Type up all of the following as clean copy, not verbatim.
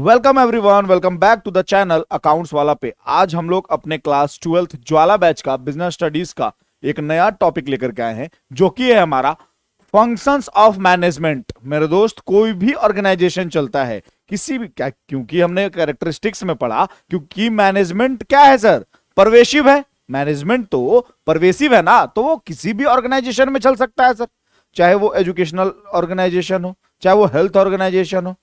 Welcome everyone, welcome back to the channel accounts वाला पे। आज हम लोग अपने क्लास 12th ज्वाला बैच का बिजनेस स्टडीज का एक नया टॉपिक लेकर के आए हैं, जो कि है हमारा फंक्शंस ऑफ मैनेजमेंट। मेरे दोस्त, कोई भी ऑर्गेनाइजेशन चलता है किसी भी क्या, क्योंकि हमने कैरेक्टरिस्टिक्स में पढ़ा, क्योंकि मैनेजमेंट क्या है सर, परवेशिव है। मैनेजमेंट तो परवेसिव है ना, तो वो किसी भी ऑर्गेनाइजेशन में चल सकता है सर, चाहे वो एजुकेशनल ऑर्गेनाइजेशन हो, चाहे वो हेल्थ ऑर्गेनाइजेशन हो,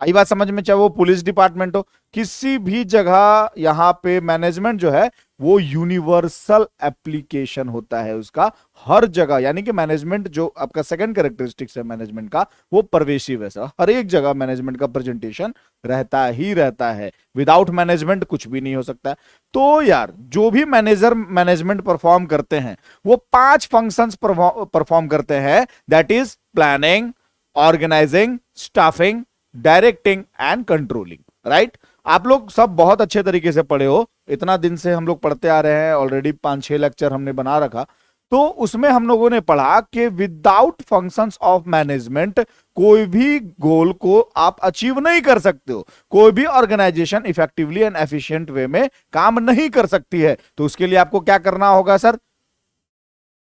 आई बात समझ में, चाहे वो पुलिस डिपार्टमेंट हो, किसी भी जगह यहाँ पे मैनेजमेंट जो है वो यूनिवर्सल एप्लीकेशन होता है उसका हर जगह। यानी कि मैनेजमेंट जो आपका सेकंड कैरेक्टरिस्टिक्स है मैनेजमेंट का, वो परवेसिव है सर। हर एक जगह मैनेजमेंट का प्रेजेंटेशन रहता ही रहता है। विदाउट मैनेजमेंट कुछ भी नहीं हो सकता। तो यार, जो भी मैनेजर मैनेजमेंट परफॉर्म करते हैं वो 5 फंक्शंस परफॉर्म करते हैं, that is planning, organising, staffing, directing and controlling. Right, आप लोग सब बहुत अच्छे तरीके से पढ़े हो। इतना दिन से हम लोग पढ़ते आ रहे हैं, ऑलरेडी 5-6 लेक्चर हमने बना रखा। तो उसमें हम लोगों ने पढ़ा कि विदाउट फंक्शंस ऑफ मैनेजमेंट कोई भी गोल को आप अचीव नहीं कर सकते हो। कोई भी organisation effectively and efficient way में काम नहीं कर सकती है। तो उसके लिए आपको क्या करना होगा सर,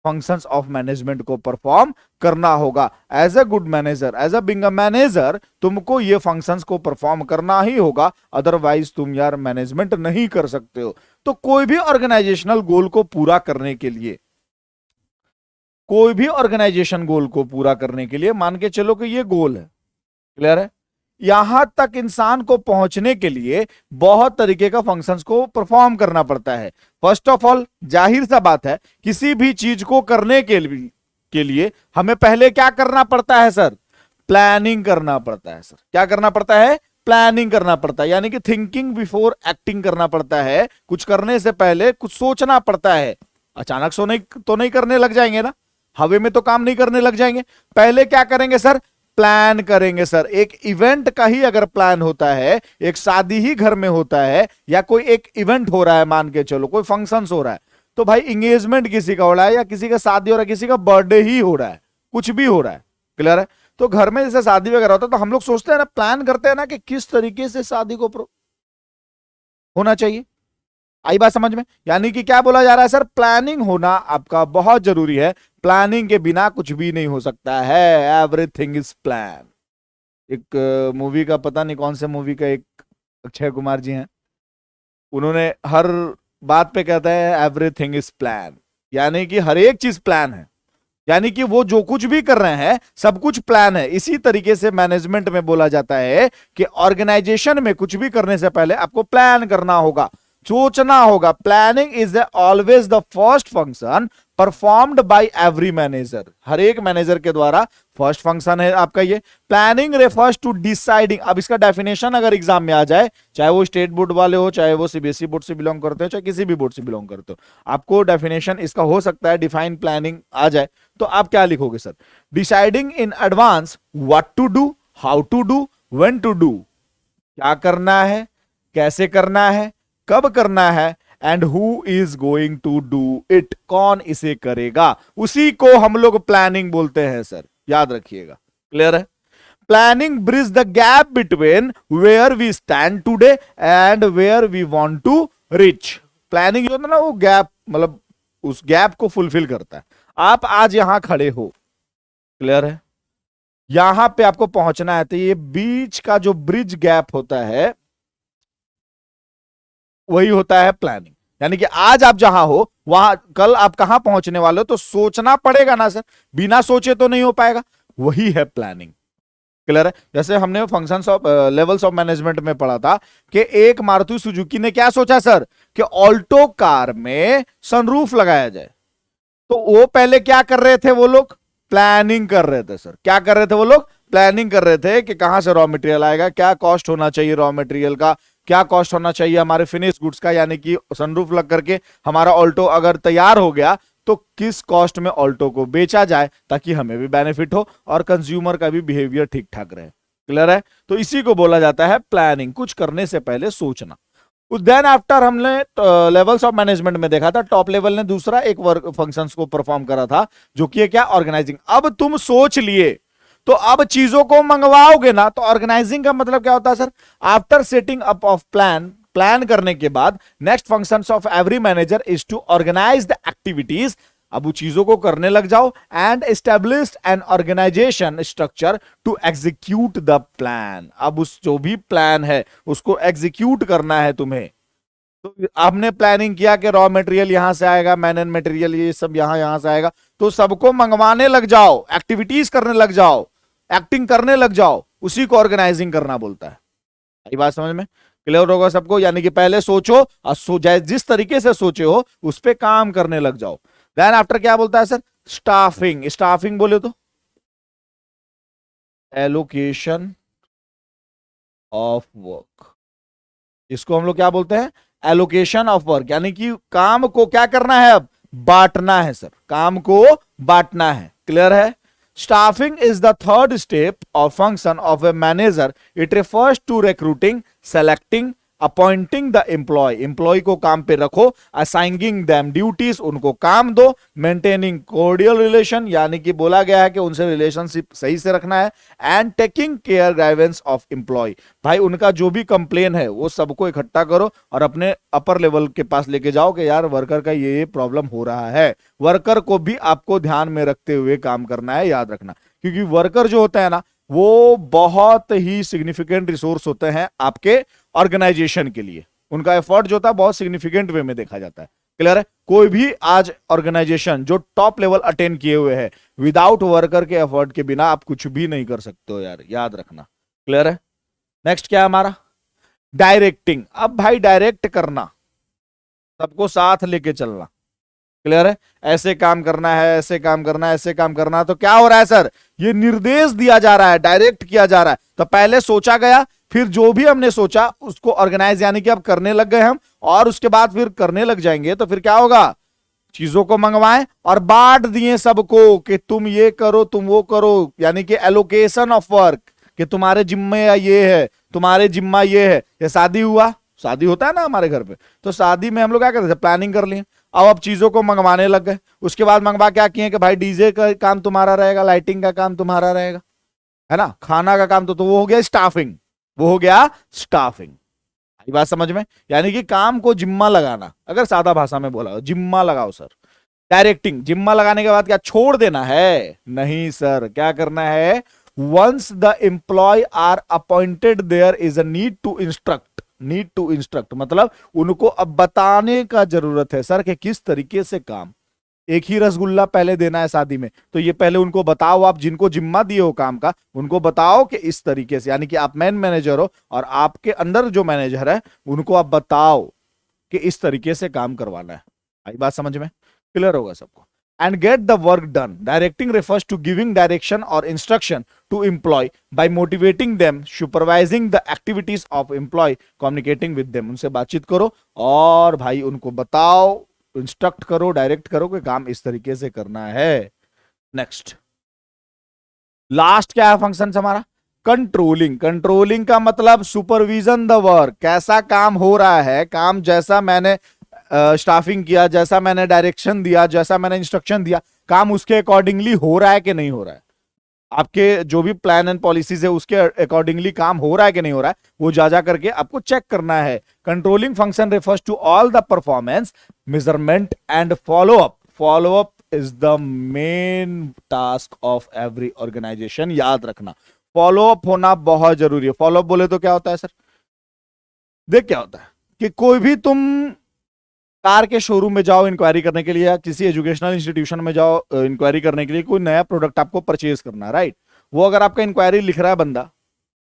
फंक्शंस ऑफ मैनेजमेंट को परफॉर्म करना होगा। As a good manager, as a being a manager, तुमको ये फंक्शंस को परफॉर्म करना ही होगा, अदरवाइज तुम यार मैनेजमेंट नहीं कर सकते हो। तो कोई भी ऑर्गेनाइजेशनल गोल को पूरा करने के लिए, कोई भी ऑर्गेनाइजेशन गोल को पूरा करने के लिए, मान के चलो कि ये गोल है, क्लियर है, यहां तक इंसान को पहुंचने के लिए बहुत तरीके का फंक्शंस को परफॉर्म करना पड़ता है। फर्स्ट ऑफ ऑल, जाहिर सा बात है, किसी भी चीज को करने के लिए हमें पहले क्या करना पड़ता है सर, प्लानिंग करना पड़ता है सर। क्या करना पड़ता है, प्लानिंग करना पड़ता है। यानी कि थिंकिंग बिफोर एक्टिंग करना पड़ता है। कुछ करने से पहले कुछ सोचना पड़ता है। अचानक तो नहीं करने लग जाएंगे ना, हवा में तो काम नहीं करने लग जाएंगे। पहले क्या करेंगे सर, प्लान करेंगे सर। एक इवेंट का ही अगर प्लान होता है, एक शादी ही घर में होता है, या कोई एक इवेंट हो रहा है, मान के चलो कोई फंक्शंस हो रहा है, तो भाई इंगेजमेंट किसी का हो रहा है, या किसी का शादी हो रहा है, किसी का बर्थडे ही हो रहा है, कुछ भी हो रहा है, क्लियर है। तो घर में जैसे शादी वगैरह होता है, तो हम लोग सोचते हैं ना, प्लान करते हैं ना कि किस तरीके से शादी को होना चाहिए। आई बात समझ में? यानी कि क्या बोला जा रहा है सर, प्लानिंग होना आपका बहुत जरूरी है। प्लानिंग के बिना कुछ भी नहीं हो सकता है। Everything is plan. एक मूवी का, पता नहीं कौन से मूवी का, एक अक्षय कुमार जी हैं, उन्होंने हर बात पे कहता है एवरीथिंग इज प्लान, यानी कि हर एक चीज प्लान है। यानी कि वो जो कुछ भी कर रहे हैं सब कुछ प्लान है। इसी तरीके से मैनेजमेंट में बोला जाता है कि ऑर्गेनाइजेशन में कुछ भी करने से पहले आपको प्लान करना होगा, सोचना होगा। Planning is always the first function performed by every manager. हर एक मैनेजर के द्वारा फर्स्ट फंक्शन है आपका ये। Planning refers to deciding. अब इसका डेफिनेशन अगर एग्जाम में आ जाए, चाहे वो स्टेट बोर्ड वाले हो, चाहे वो सीबीएसई बोर्ड से बिलोंग करते हो, चाहे किसी भी बोर्ड से बिलोंग करते हो, आपको डेफिनेशन इसका हो सकता है, डिफाइन प्लानिंग आ जाए, तो आप क्या लिखोगे sir, deciding in advance what to do, how to do, when to do. क्या करना है, कैसे करना है, कब करना है, and who is going to do it, कौन इसे करेगा, उसी को हम लोग प्लानिंग बोलते हैं सर, याद रखिएगा, क्लियर है। Planning bridge the gap between where we stand today and where we want to reach. Planning जो है ना, वो गैप, मतलब उस गैप को फुलफिल करता है। आप आज यहां खड़े हो, क्लियर है, यहां पे आपको पहुंचना है, तो ये बीच का जो ब्रिज गैप होता है वही होता है प्लानिंग। यानी कि आज आप जहां हो, वहां कल आप कहां पहुंचने वाले हो, तो सोचना पड़ेगा ना सर, बिना सोचे तो नहीं हो पाएगा। वही है प्लानिंग, क्लियर है। जैसे हमने functions of levels of management में पढ़ा था कि एक मारुति सुजुकी ने क्या सोचा सर, कि ऑल्टो कार में सनरूफ लगाया जाए। तो वो पहले क्या कर रहे थे, वो लोग प्लानिंग कर रहे थे सर। क्या कर रहे थे वो लोग, प्लानिंग कर रहे थे कि कहां से रॉ मटेरियल आएगा, क्या कॉस्ट होना चाहिए रॉ मटेरियल का, क्या कॉस्ट होना चाहिए हमारे फिनिश गुड्स का। यानी कि सनरूफ लग करके हमारा ऑल्टो अगर तैयार हो गया तो किस कॉस्ट में ऑल्टो को बेचा जाए, ताकि हमें भी बेनिफिट हो और कंज्यूमर का भी बिहेवियर ठीक ठाक रहे, क्लियर है। तो इसी को बोला जाता है प्लानिंग, कुछ करने से पहले सोचना। देन आफ्टर हमने लेवल्स ऑफ मैनेजमेंट में देखा था, टॉप लेवल ने दूसरा एक वर्क फंक्शंस को परफॉर्म करा था, जो कि क्या, ऑर्गेनाइजिंग। अब तुम सोच लिए, तो अब चीजों को मंगवाओगे ना, तो ऑर्गेनाइजिंग का मतलब क्या होता है sir? After setting up of plan करने के बाद next functions of every manager is to organise the activities. अब वो चीजों को करने लग जाओ and establish an organisation structure to execute the plan. अब उस जो भी प्लान है उसको एग्जीक्यूट करना है तुम्हें। तो आपने प्लानिंग किया कि रॉ मटेरियल यहां से आएगा, मैन एंड मटेरियल ये सब यहां से आएगा, तो सबको मंगवाने लग जाओ, एक्टिविटीज करने लग जाओ, एक्टिंग करने लग जाओ, उसी को ऑर्गेनाइजिंग करना बोलता है। ये बात समझ में क्लियर होगा सबको? यानी कि पहले सोचो और जिस तरीके से सोचे हो उस पर काम करने लग जाओ। देन आफ्टर क्या बोलता है सर? स्टाफिंग। स्टाफिंग बोले तो एलोकेशन ऑफ वर्क, इसको हम लोग क्या बोलते हैं? Allocation of work. यानी कि काम को क्या करना है? अब बांटना है सर, काम को बांटना है। क्लियर है? Staffing is the third step of function of a manager. It refers to recruiting, selecting, appointing the employ. Employ को काम पे रखो, असाइनिंग देम ड्यूटीज, उनको काम दो, मेंटेनिंग कोर्डियल रिलेशन, यानी कि बोला गया है कि उनसे रिलेशनशिप सही से रखना है, and taking care grievance of employ. भाई उनका जो भी कंप्लेन है वो सबको इकट्ठा करो और अपने अपर लेवल के पास लेके जाओ कि यार वर्कर का ये प्रॉब्लम हो रहा है। वर्कर को भी आपको ध्यान में रखते हुए काम करना है, याद रखना, क्योंकि वर्कर जो होता है ना वो बहुत ही सिग्निफिकेंट रिसोर्स होते हैं आपके ऑर्गेनाइजेशन के लिए। उनका एफर्ट जो होता है बहुत सिग्निफिकेंट वे में देखा जाता है। क्लियर है? कोई भी आज ऑर्गेनाइजेशन जो टॉप लेवल अटेन किए हुए है, विदाउट वर्कर के एफर्ट के बिना आप कुछ भी नहीं कर सकते हो यार, याद रखना। क्लियर है? नेक्स्ट क्या है हमारा? डायरेक्टिंग। अब भाई डायरेक्ट करना, सबको साथ लेके चलना। क्लियर है? ऐसे काम करना है, ऐसे काम करना है, ऐसे काम करना है। तो क्या हो रहा है सर? ये निर्देश दिया जा रहा है, डायरेक्ट किया जा रहा है। तो पहले सोचा गया, फिर जो भी हमने सोचा उसको ऑर्गेनाइज, यानी कि अब करने लग गए हम, और उसके बाद फिर करने लग जाएंगे। तो फिर क्या होगा? चीजों को मंगवाएं और बांट दिए सबको कि तुम ये करो, तुम वो करो, यानी कि एलोकेशन ऑफ वर्क, कि तुम्हारे जिम्मे ये है, तुम्हारे जिम्मा ये है। ये शादी हुआ, शादी होता है ना हमारे घर पे, तो शादी में हम लोग क्या करते थे? प्लानिंग कर लिए। अब चीजों को मंगवाने लग गए। उसके बाद मंगवा क्या किए कि भाई डीजे का काम तुम्हारा रहेगा, लाइटिंग का काम तुम्हारा रहेगा, है ना, खाना का काम तो वो हो गया स्टाफिंग, वो हो गया स्टाफिंग। ये बात समझ में? यानी कि काम को जिम्मा लगाना, अगर सादा भाषा में बोला जिम्मा लगाओ सर। डायरेक्टिंग, जिम्मा लगाने के बाद क्या छोड़ देना है? नहीं सर, क्या करना है? Once the employ are appointed there is a need to instruct. Need to instruct मतलब उनको अब बताने का जरूरत है सर कि किस तरीके से काम। एक ही रसगुल्ला पहले देना है शादी में, तो ये पहले उनको बताओ, आप जिनको जिम्मा दिए हो काम का उनको बताओ कि इस तरीके से, यानी कि आप मैन मैनेजर हो और आपके अंदर जो मैनेजर है उनको आप बताओ कि इस तरीके से काम करवाना है। आई बात समझ में? क्लियर होगा सबको? and get the work done. Directing refers to giving direction or instruction to employee by motivating them, supervising the activities of employee, communicating with them. उनसे बातचीत करो और भाई उनको बताओ, इंस्ट्रक्ट करो, डायरेक्ट करो कि काम इस तरीके से करना है। नेक्स्ट, लास्ट क्या है फंक्शन हमारा? कंट्रोलिंग। कंट्रोलिंग का मतलब सुपरविजन द वर्क, कैसा काम हो रहा है, काम जैसा मैंने स्टाफिंग किया, जैसा मैंने डायरेक्शन दिया, जैसा मैंने इंस्ट्रक्शन दिया, काम उसके अकॉर्डिंगली हो रहा है कि नहीं हो रहा है। आपके जो भी प्लान एंड पॉलिसीज है उसके अकॉर्डिंगली काम हो रहा है कि नहीं हो रहा है, वो जा करके आपको चेक करना है। Controlling function refers to all the performance, measurement and follow up. Follow up is the main task of every organisation. याद रखना, फॉलो अप होना बहुत जरूरी है। फॉलो अप बोले तो क्या होता है सर? देख क्या होता है कि कोई भी तुम कार के शोरूम में जाओ इंक्वायरी करने के लिए, या किसी एजुकेशनल इंस्टीट्यूशन में जाओ इंक्वायरी करने के लिए, कोई नया प्रोडक्ट आपको परचेज करना है, राइट? वो अगर आपका इंक्वायरी लिख रहा है बंदा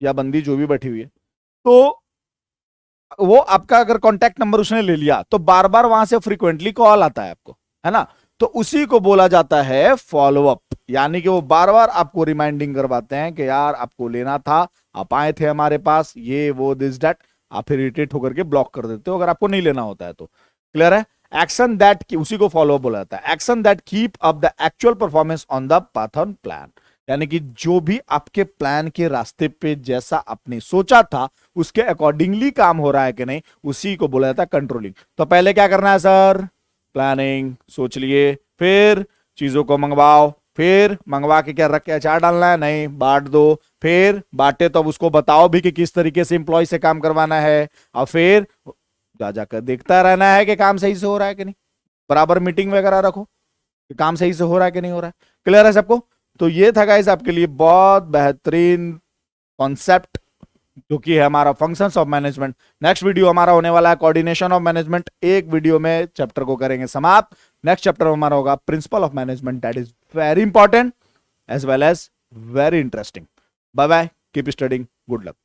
या बंदी जो भी बैठी हुई है, तो वो आपका अगर कॉन्टैक्ट नंबर उसने ले लिया तो बार बार वहां से फ्रीक्वेंटली कॉल आता है आपको, है ना? तो उसी को बोला जाता है फॉलो अप। यानी कि वो बार बार आपको रिमाइंडिंग करवाते हैं कि यार आपको लेना था, आप आए थे हमारे पास, ये वो दिस दैट। आप फिर इरिटेट होकर के ब्लॉक कर देते हो अगर आपको नहीं लेना होता है तो। क्लियर है? एक्शन दैट, उसी को फॉलो अप बोला जाता है। Action that keep up the actual performance on the path on plan. यानी कि जो भी आपके प्लान के रास्ते पे जैसा आपने सोचा था उसके अकॉर्डिंगली काम हो रहा है कि नहीं, उसी को बोला जाता है कंट्रोलिंग। तो पहले क्या करना है सर? प्लानिंग सोच लिए, फिर चीजों को मंगवाओ, फिर मंगवा के क्या रख के अचार डालना है, नहीं, बांट दो। फिर बांटे तो अब उसको बताओ भी कि किस तरीके से एम्प्लॉय से काम करवाना है, और फिर जा जाकर देखता रहना है कि काम सही से हो रहा है कि नहीं। बराबर मीटिंग वगैरह रखो कि काम सही से हो रहा है कि नहीं हो रहा है। क्लियर है सबको? तो ये था गाइस आपके लिए बहुत बेहतरीन कॉन्सेप्ट जो कि है हमारा functions of management. Next video हमारा होने वाला है कोऑर्डिनेशन ऑफ मैनेजमेंट। एक वीडियो में चैप्टर को करेंगे समाप्त। नेक्स्ट चैप्टर हमारा होगा principle of management, that is very important as well as very interesting. Bye bye, keep studying, good luck.